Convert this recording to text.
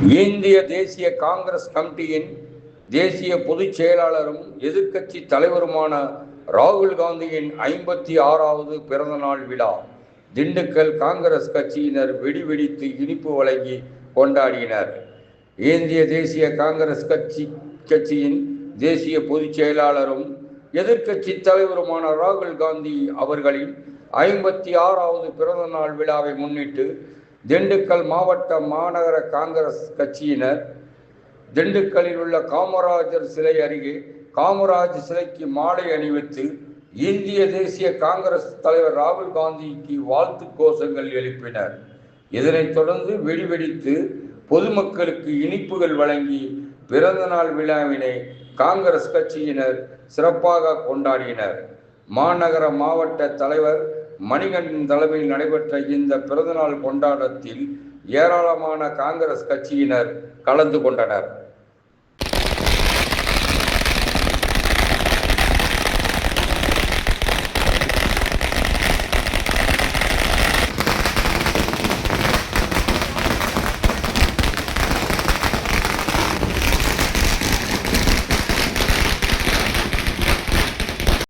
இந்திய தேசிய காங்கிரஸ் கமிட்டியின் தேசிய பொதுச் செயலாளரும் எதிர்க்கட்சி தலைவருமான ராகுல் காந்தியின் 56வது பிறந்த நாள் விழா திண்டுக்கல் காங்கிரஸ் கட்சியினர் வெடி வெடித்து இனிப்பு வழங்கி கொண்டாடினர். இந்திய தேசிய காங்கிரஸ் கட்சியின் தேசிய பொதுச் செயலாளரும் எதிர்க்கட்சி தலைவருமான ராகுல் காந்தி அவர்களின் 56வது பிறந்த நாள் விழாவை முன்னிட்டு திண்டுக்கல் மாவட்ட மாநகர காங்கிரஸ் கட்சியினர் திண்டுக்கல்லில் உள்ள காமராஜர் சிலை அருகே காமராஜ் சிலைக்கு மாலை அணிவித்து இந்திய தேசிய காங்கிரஸ் தலைவர் ராகுல் காந்திக்கு வாழ்த்து கோஷங்கள் எழுப்பினர். இதனைத் தொடர்ந்து வெடிவெடித்து பொதுமக்களுக்கு இனிப்புகள் வழங்கி பிறந்த நாள் விழாவினை காங்கிரஸ் கட்சியினர் சிறப்பாக கொண்டாடினர். மாநகர மாவட்ட தலைவர் மணிகண்டன் தலைமையில் நடைபெற்ற இந்த பிறந்தநாள் கொண்டாட்டத்தில் ஏராளமான காங்கிரஸ் கட்சியினர் கலந்து கொண்டனர்.